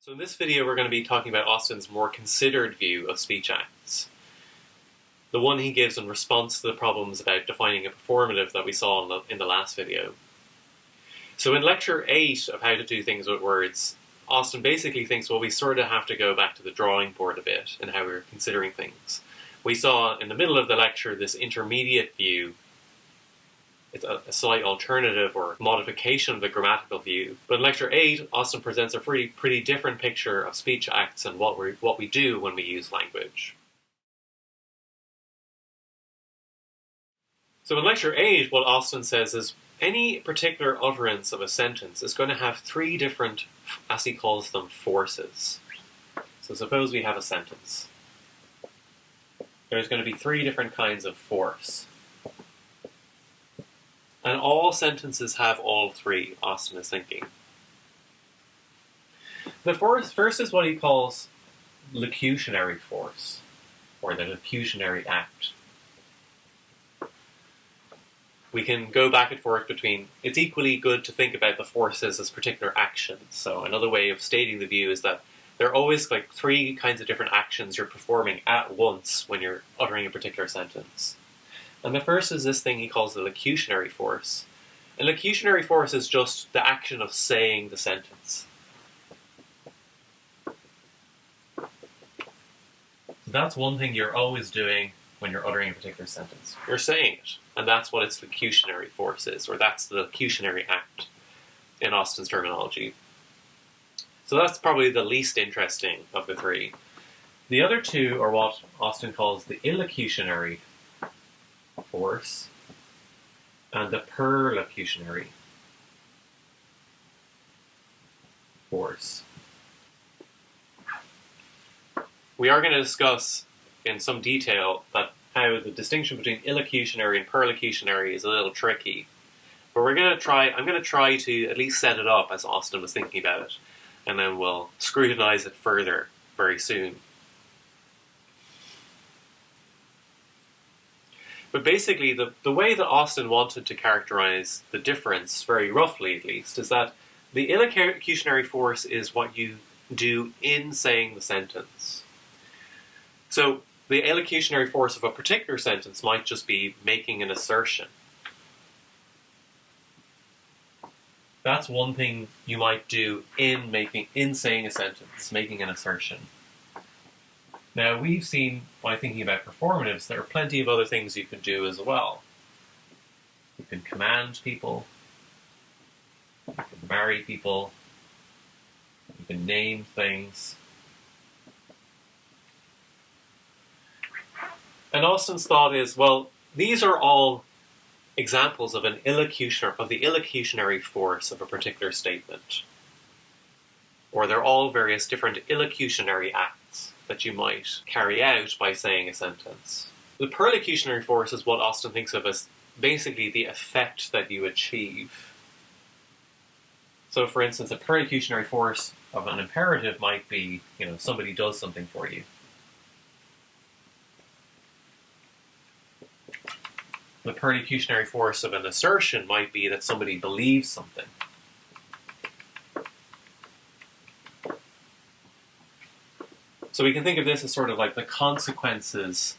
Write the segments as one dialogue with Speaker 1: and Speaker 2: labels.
Speaker 1: So in this video we're going to be talking about Austin's more considered view of speech acts. The one he gives in response to the problems about defining a performative that we saw in the last video. So in lecture 8 of How to Do Things with Words, Austin basically thinks, well, we sort of have to go back to the drawing board a bit in how we're considering things. We saw in the middle of the lecture this intermediate view. It's a slight alternative or modification of the grammatical view. But in lecture 8, Austin presents a pretty different picture of speech acts and what we do when we use language. So in lecture 8, what Austin says is any particular utterance of a sentence is going to have three different, as he calls them, forces. So suppose we have a sentence. There's going to be three different kinds of force. And all sentences have all three, Austin is thinking. The first is what he calls locutionary force, or the locutionary act. We can go back and forth between, it's equally good to think about the forces as particular actions. So another way of stating the view is that there are always like three kinds of different actions you're performing at once when you're uttering a particular sentence. And the first is this thing he calls the locutionary force. And locutionary force is just the action of saying the sentence. So that's one thing you're always doing when you're uttering a particular sentence. You're saying it. And that's what its locutionary force is, or that's the locutionary act in Austin's terminology. So that's probably the least interesting of the three. The other two are what Austin calls the illocutionary force and the perlocutionary force. We are going to discuss in some detail that how the distinction between illocutionary and perlocutionary is a little tricky. But I'm going to try to at least set it up as Austin was thinking about it, and then we'll scrutinize it further very soon. But basically, the way that Austin wanted to characterize the difference, very roughly at least, is that the illocutionary force is what you do in saying the sentence. So the illocutionary force of a particular sentence might just be making an assertion. That's one thing you might do in saying a sentence, making an assertion. Now, we've seen, by thinking about performatives, there are plenty of other things you can do as well. You can command people, you can marry people, you can name things. And Austin's thought is, well, these are all examples of the illocutionary force of a particular statement. Or they're all various different illocutionary acts that you might carry out by saying a sentence. The perlocutionary force is what Austin thinks of as basically the effect that you achieve. So for instance, a perlocutionary force of an imperative might be, somebody does something for you. The perlocutionary force of an assertion might be that somebody believes something. So we can think of this as sort of like the consequences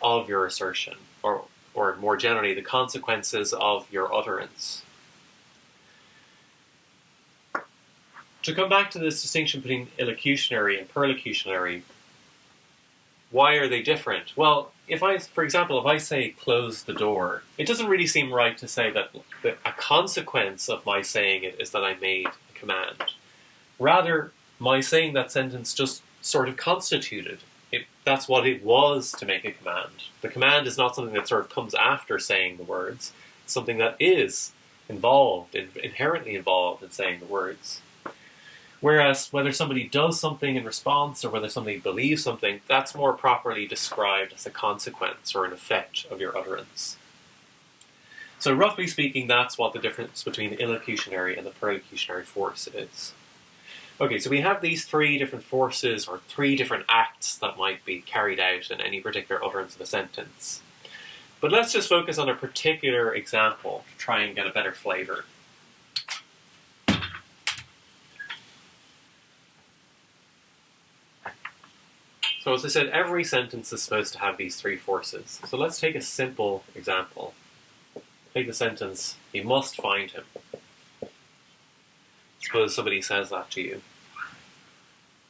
Speaker 1: of your assertion, or more generally, the consequences of your utterance. To come back to this distinction between illocutionary and perlocutionary, why are they different? Well, for example, if I say close the door, it doesn't really seem right to say that a consequence of my saying it is that I made a command. Rather, my saying that sentence just sort of constituted. That's what it was to make a command. The command is not something that sort of comes after saying the words. It's something that is inherently involved in saying the words. Whereas whether somebody does something in response or whether somebody believes something, that's more properly described as a consequence or an effect of your utterance. So roughly speaking, that's what the difference between the illocutionary and the perlocutionary force is. Okay, so we have these three different forces or three different acts that might be carried out in any particular utterance of a sentence. But let's just focus on a particular example to try and get a better flavor. So as I said, every sentence is supposed to have these three forces. So let's take a simple example. Take the sentence, "You must find him." Suppose somebody says that to you.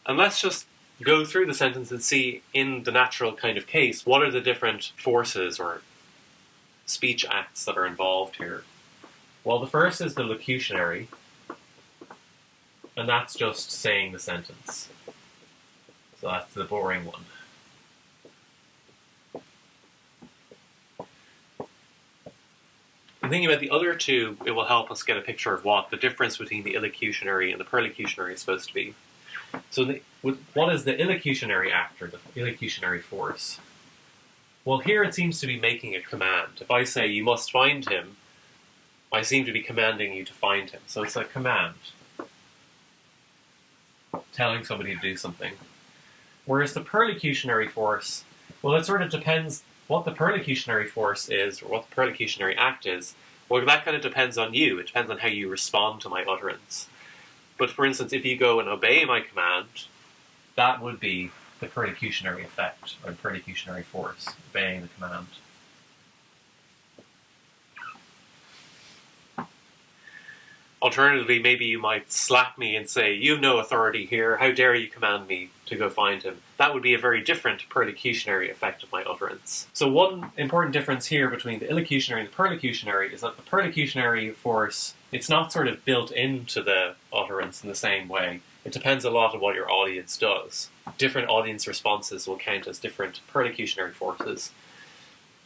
Speaker 1: And let's just go through the sentence and see, in the natural kind of case, what are the different forces or speech acts that are involved here. Well, the first is the locutionary, and that's just saying the sentence. So that's the boring one. And thinking about the other two, it will help us get a picture of what the difference between the illocutionary and the perlocutionary is supposed to be. So what is the illocutionary act, or the illocutionary force? Well, here it seems to be making a command. If I say, "You must find him," I seem to be commanding you to find him. So it's a command, telling somebody to do something. Whereas the perlocutionary force, well, it sort of depends what the perlocutionary force is, or what the perlocutionary act is. Well, that kind of depends on you. It depends on how you respond to my utterance. But for instance, if you go and obey my command, that would be the perlocutionary effect, or the perlocutionary force, obeying the command. Alternatively, maybe you might slap me and say, "You have no authority here, how dare you command me to go find him?" That would be a very different perlocutionary effect of my utterance. So one important difference here between the illocutionary and the perlocutionary is that the perlocutionary force, it's not sort of built into the utterance in the same way. It depends a lot on what your audience does. Different audience responses will count as different perlocutionary forces.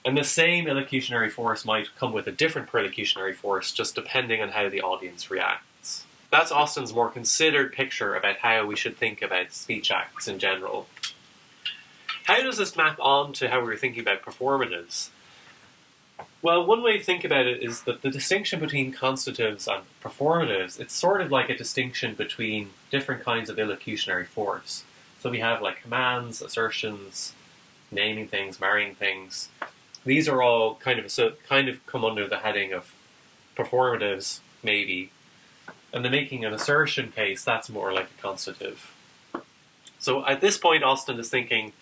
Speaker 1: And the same illocutionary force might come with a different perlocutionary force, just depending on how the audience reacts. That's Austin's more considered picture about how we should think about speech acts in general. How does this map on to how we were thinking about performatives? Well, one way to think about it is that the distinction between constitutives and performatives, it's sort of like a distinction between different kinds of illocutionary force. So we have like commands, assertions, naming things, marrying things. These are all kind of come under the heading of performatives, maybe. And the making an assertion case, that's more like a constitutive. So at this point, Austin is thinking,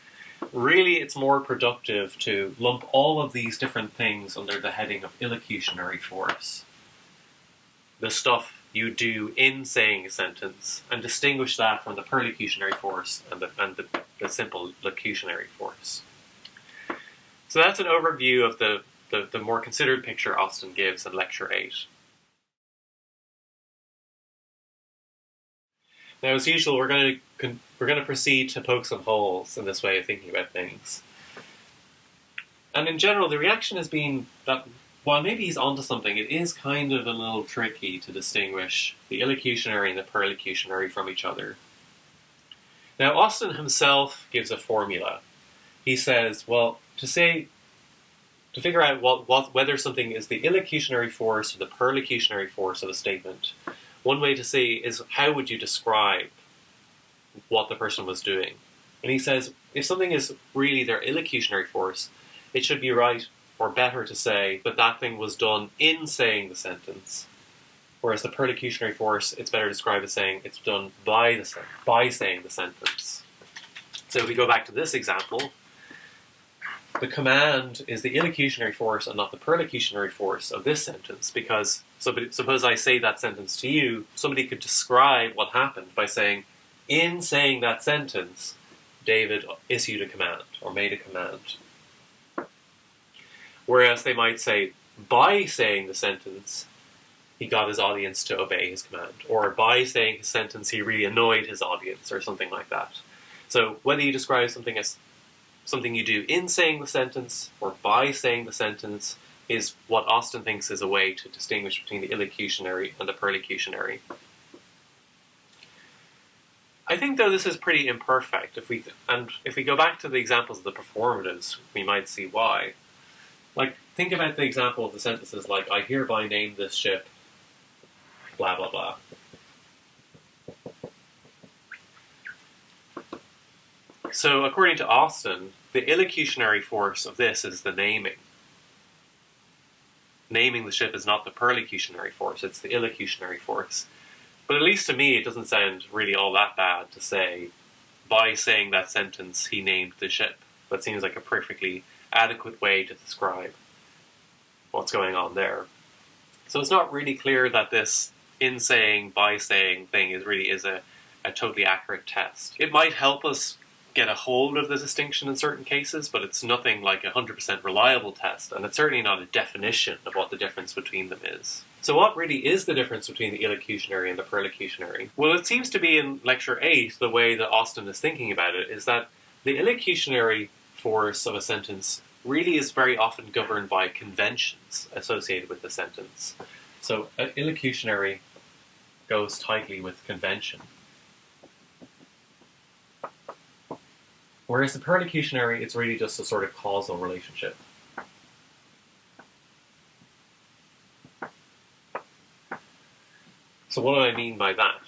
Speaker 1: really it's more productive to lump all of these different things under the heading of illocutionary force. The stuff you do in saying a sentence, and distinguish that from the perlocutionary force and the simple locutionary force. So that's an overview of the more considered picture Austin gives in Lecture 8. Now, as usual, we're going to proceed to poke some holes in this way of thinking about things. And in general, the reaction has been that while maybe he's onto something, it is kind of a little tricky to distinguish the illocutionary and the perlocutionary from each other. Now, Austin himself gives a formula. He says, well, to figure out whether something is the illocutionary force or the perlocutionary force of a statement, one way to say is, how would you describe what the person was doing? And he says, if something is really their illocutionary force, it should be right or better to say that that thing was done in saying the sentence. Whereas the perlocutionary force, it's better described as saying it's done by saying the sentence. So if we go back to this example, the command is the illocutionary force and not the perlocutionary force of this sentence, because suppose I say that sentence to you, somebody could describe what happened by saying, in saying that sentence, David issued a command or made a command. Whereas they might say, by saying the sentence, he got his audience to obey his command, or by saying his sentence, he really annoyed his audience, or something like that. So whether you describe something as something you do in saying the sentence or by saying the sentence is what Austin thinks is a way to distinguish between the illocutionary and the perlocutionary. I think, though, this is pretty imperfect. If we go back to the examples of the performatives, we might see why. Like, think about the example of the sentences like, I hereby name this ship, blah, blah, blah. So, according to Austin, the illocutionary force of this is the naming. Naming the ship is not the perlocutionary force, it's the illocutionary force. But at least to me, it doesn't sound really all that bad to say, by saying that sentence, he named the ship. That seems like a perfectly adequate way to describe what's going on there. So it's not really clear that this in saying, by saying thing is a totally accurate test. It might help us get a hold of the distinction in certain cases, but it's nothing like a 100% reliable test, and it's certainly not a definition of what the difference between them is. So what really is the difference between the illocutionary and the perlocutionary? Well, it seems to be in Lecture 8, the way that Austin is thinking about it, is that the illocutionary force of a sentence really is very often governed by conventions associated with the sentence. So an illocutionary goes tightly with convention. Whereas the perlocutionary, it's really just a sort of causal relationship. So what do I mean by that?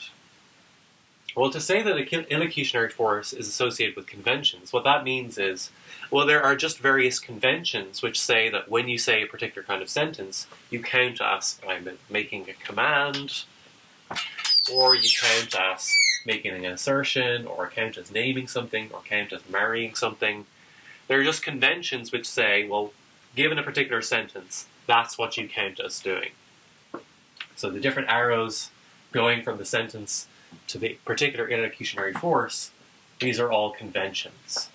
Speaker 1: Well, to say that an illocutionary force is associated with conventions, what that means is, well, there are just various conventions which say that when you say a particular kind of sentence, you count as I'm making a command, or you count as making an assertion, or count as naming something, or count as marrying something. There are just conventions which say, well, given a particular sentence, that's what you count as doing. So the different arrows going from the sentence to the particular illocutionary force, these are all conventions.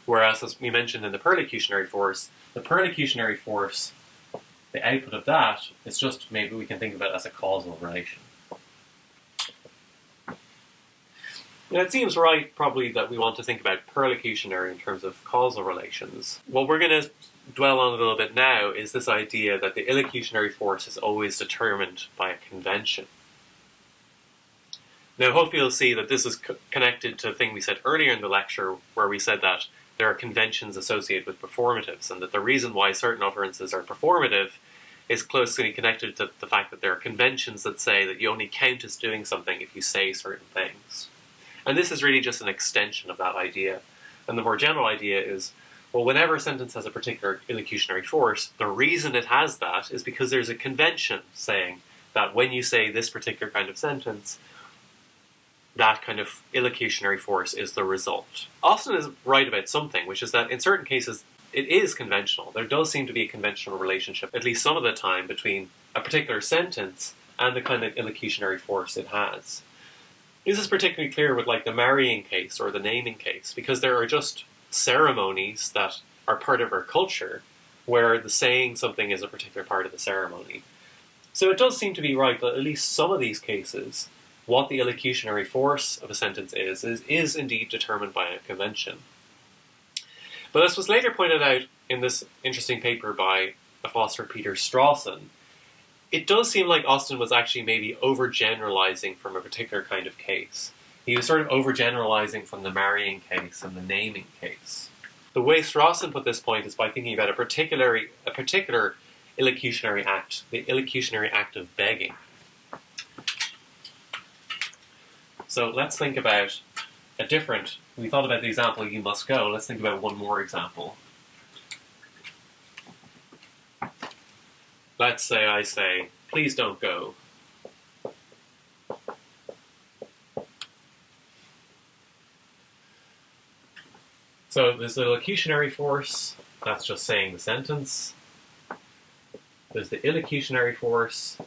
Speaker 1: Whereas, as we mentioned in the perlocutionary force, the output of that is just, maybe we can think of it as a causal relation. And it seems right, probably, that we want to think about perlocutionary in terms of causal relations. What we're going to dwell on a little bit now is this idea that the illocutionary force is always determined by a convention. Now, hopefully you'll see that this is connected to a thing we said earlier in the lecture, where we said that there are conventions associated with performatives, and that the reason why certain utterances are performative is closely connected to the fact that there are conventions that say that you only count as doing something if you say certain things. And this is really just an extension of that idea. And the more general idea is, well, whenever a sentence has a particular illocutionary force, the reason it has that is because there's a convention saying that when you say this particular kind of sentence, that kind of illocutionary force is the result. Austin is right about something, which is that in certain cases it is conventional. There does seem to be a conventional relationship, at least some of the time, between a particular sentence and the kind of illocutionary force it has. This is particularly clear with like the marrying case or the naming case, because there are just ceremonies that are part of our culture where the saying something is a particular part of the ceremony. So it does seem to be right that at least some of these cases, what the illocutionary force of a sentence is indeed determined by a convention. But as was later pointed out in this interesting paper by a philosopher, Peter Strawson, it does seem like Austin was actually maybe overgeneralizing from a particular kind of case. He was sort of overgeneralizing from the marrying case and the naming case. The way Strawson put this point is by thinking about a particular illocutionary act, the illocutionary act of begging. So let's think about we thought about the example, you must go. Let's think about one more example. Let's say I say, please don't go. So there's the illocutionary force, that's just saying the sentence. There's the illocutionary force.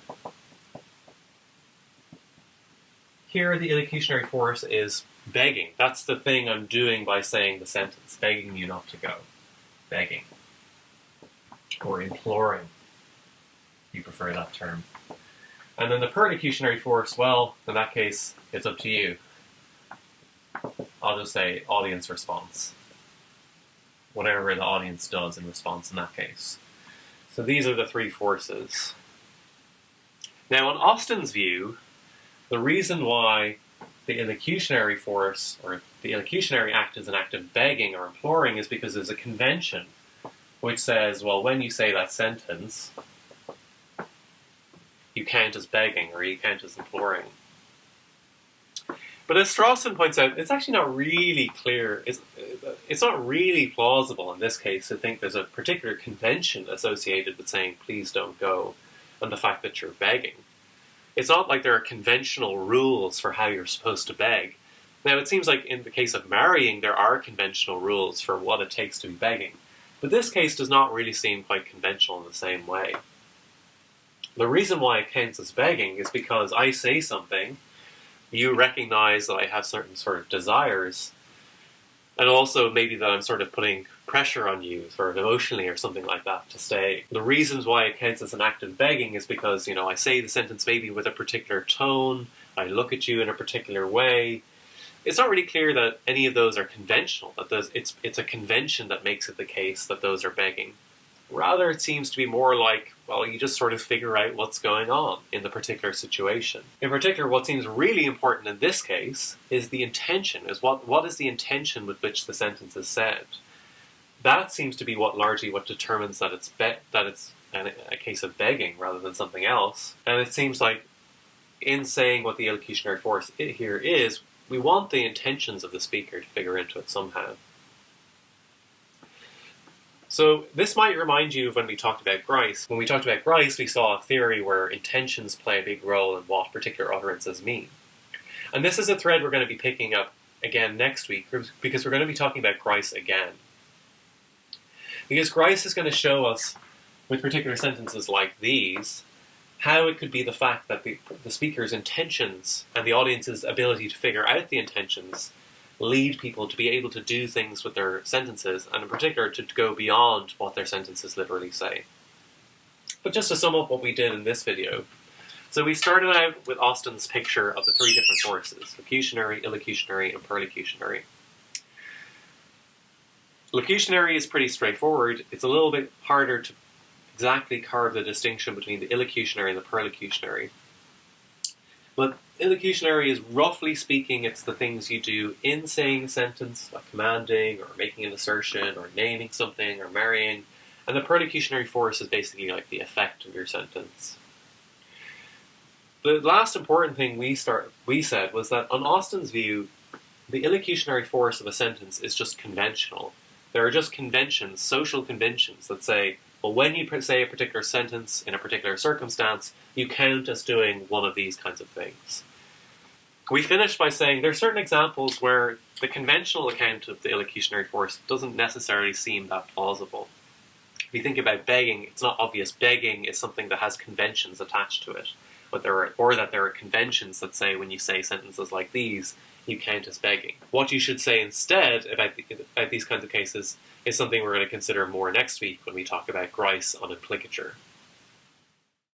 Speaker 1: Here the illocutionary force is begging. That's the thing I'm doing by saying the sentence, begging you not to go. Begging. Or imploring, if you prefer that term. And then the perlocutionary force, well, in that case, it's up to you. I'll just say audience response. Whatever the audience does in response in that case. So these are the three forces. Now, in Austin's view, the reason why the illocutionary force, or the illocutionary act is an act of begging or imploring, is because there's a convention which says, well, when you say that sentence, you count as begging or you count as imploring. But as Strawson points out, it's actually not really clear, it's not really plausible in this case to think there's a particular convention associated with saying, please don't go, and the fact that you're begging. It's not like there are conventional rules for how you're supposed to beg. Now, it seems like in the case of marrying, there are conventional rules for what it takes to be begging. But this case does not really seem quite conventional in the same way. The reason why it counts as begging is because I say something, you recognize that I have certain sort of desires, and also maybe that I'm sort of putting pressure on you, sort of emotionally or something like that, to stay. The reasons why it counts as an act of begging is because, I say the sentence maybe with a particular tone, I look at you in a particular way. It's not really clear that any of those are conventional, that it's a convention that makes it the case that those are begging. Rather, it seems to be more like, well, you just sort of figure out what's going on in the particular situation. In particular, what seems really important in this case is the intention, is what is the intention with which the sentence is said. That seems to be what determines that it's a case of begging rather than something else. And it seems like in saying what the illocutionary force here is, we want the intentions of the speaker to figure into it somehow. So this might remind you of when we talked about Grice. When we talked about Grice, we saw a theory where intentions play a big role in what particular utterances mean. And this is a thread we're going to be picking up again next week, because we're going to be talking about Grice again. Because Grice is going to show us, with particular sentences like these, how it could be the fact that the speaker's intentions and the audience's ability to figure out the intentions lead people to be able to do things with their sentences, and in particular to go beyond what their sentences literally say. But just to sum up what we did in this video, so we started out with Austin's picture of the three different forces: locutionary, illocutionary, and perlocutionary. Locutionary is pretty straightforward. It's a little bit harder to exactly carve the distinction between the illocutionary and the perlocutionary. But illocutionary is, roughly speaking, it's the things you do in saying a sentence, like commanding, or making an assertion, or naming something, or marrying. And the perlocutionary force is basically like the effect of your sentence. The last important thing we said was that on Austin's view, the illocutionary force of a sentence is just conventional. There are just conventions, social conventions, that say, well, when you say a particular sentence in a particular circumstance, you count as doing one of these kinds of things. We finished by saying there are certain examples where the conventional account of the illocutionary force doesn't necessarily seem that plausible. If you think about begging, it's not obvious begging is something that has conventions attached to it, or that there are conventions that say when you say sentences like these, you count as begging. What you should say instead about these kinds of cases is something we're going to consider more next week when we talk about Grice on implicature.